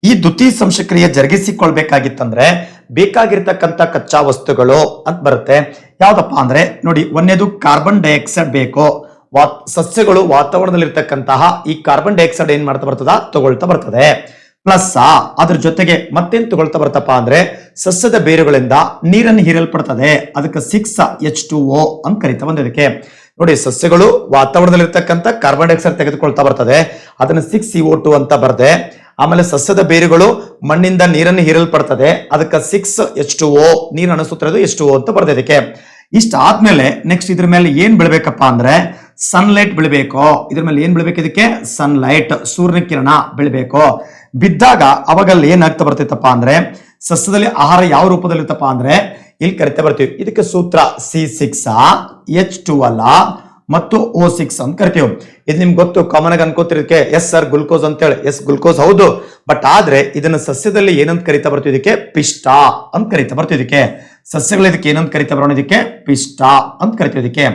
ಈ ದ್ಯುತಿ ಸಂಶ್ಲೇಷಣೆಯ ಜರುಗಿಸಿಕೊಳ್ಬೇಕಾಗಿತ್ತಂದ್ರೆ ಬೇಕಾಗಿರ್ತಕ್ಕಂಥ ಕಚ್ಚಾ ವಸ್ತುಗಳು ಅಂತ ಬರುತ್ತೆ. ಯಾವ್ದಪ್ಪ ಅಂದ್ರೆ ನೋಡಿ, ಒಂದೇದು ಕಾರ್ಬನ್ ಡೈಆಕ್ಸೈಡ್ ಬೇಕು. ಸಸ್ಯಗಳು ವಾತಾವರಣದಲ್ಲಿರ್ತಕ್ಕಂತಹ ಈ ಕಾರ್ಬನ್ ಡೈಆಕ್ಸೈಡ್ ಏನ್ ಮಾಡ್ತಾ ಬರ್ತದ, ತಗೊಳ್ತಾ ಬರ್ತದೆ. ಪ್ಲಸ್ ಅದ್ರ ಜೊತೆಗೆ ಮತ್ತೇನ್ ತಗೊಳ್ತಾ ಬರ್ತಪ್ಪ ಅಂದ್ರೆ ಸಸ್ಯದ ಬೇರುಗಳಿಂದ ನೀರನ್ನು ಹೀರಲ್ಪಡ್ತದೆ. ಅದಕ್ಕೆ 6H2O ಅಂತ ಕರಿತಾ ಬಂದಿದ್ದಕ್ಕೆ. ನೋಡಿ, ಸಸ್ಯಗಳು ವಾತಾವರಣದಲ್ಲಿರ್ತಕ್ಕಂಥ ಕಾರ್ಬನ್ ಡೈಆಕ್ಸೈಡ್ ತೆಗೆದುಕೊಳ್ತಾ ಬರ್ತದೆ, ಅದನ್ನ 6CO2 ಅಂತ ಬರ್ದೆ. ಆಮೇಲೆ ಸಸ್ಯದ ಬೇರುಗಳು ಮಣ್ಣಿಂದ ನೀರನ್ನು ಹೀರಲ್ಪಡ್ತದೆ, ಅದಕ್ಕೆ 6H2O, ನೀರನ್ನು ಸುತ್ತಿರೋದು H2O ಅಂತ ಬರ್ದೆ ಇದಕ್ಕೆ. ಇಷ್ಟ ಆದ್ಮೇಲೆ ನೆಕ್ಸ್ಟ್ ಇದ್ರ ಮೇಲೆ ಏನ್ ಬೆಳಿಬೇಕಪ್ಪ ಅಂದ್ರೆ ಸನ್ಲೈಟ್ ಬೆಳಿಬೇಕು. ಇದ್ರ ಮೇಲೆ ಏನ್ ಬೆಳಿಬೇಕು, ಇದಕ್ಕೆ ಸನ್ಲೈಟ್, ಸೂರ್ಯನ ಕಿರಣ ಬೆಳಿಬೇಕು. ಬಿದ್ದಾಗ ಅವಾಗ ಅಲ್ಲಿ ಏನಾಗ್ತಾ ಬರ್ತೈತಪ್ಪ ಅಂದ್ರೆ ಸಸ್ಯದಲ್ಲಿ ಆಹಾರ ಯಾವ ರೂಪದಲ್ಲಿ ಇರ್ತಪ್ಪ ಅಂದ್ರೆ ಇಲ್ಲಿ ಕರಿತಾ ಬರ್ತೀವಿ. ಇದಕ್ಕೆ ಸೂತ್ರ C6H12 ಮತ್ತು O6 ಅಂತ ಕರಿತೀವಿ. ಇದು ನಿಮ್ಗೆ ಗೊತ್ತು, ಕಾಮನ್ ಆಗಿ ಅನ್ಕೋತಿರೋದಕ್ಕೆ ಎಸ್ ಸರ್ ಗ್ಲುಕೋಸ್ ಅಂತ ಹೇಳಿ. ಎಸ್, ಗ್ಲುಕೋಸ್ ಹೌದು, ಬಟ್ ಆದ್ರೆ ಇದನ್ನ ಸಸ್ಯದಲ್ಲಿ ಏನಂತ ಕರಿತಾ ಬರ್ತೀವಿ, ಇದಕ್ಕೆ ಪಿಷ್ಟ ಅಂತ ಕರಿತಾ ಬರ್ತೀವಿ. ಇದಕ್ಕೆ ಸಸ್ಯಗಳು ಇದಕ್ಕೆ ಏನಂತ ಕರಿತಾ ಬರೋಣ, ಇದಕ್ಕೆ ಪಿಷ್ಟ ಅಂತ ಕರಿತೀವಿ ಇದಕ್ಕೆ.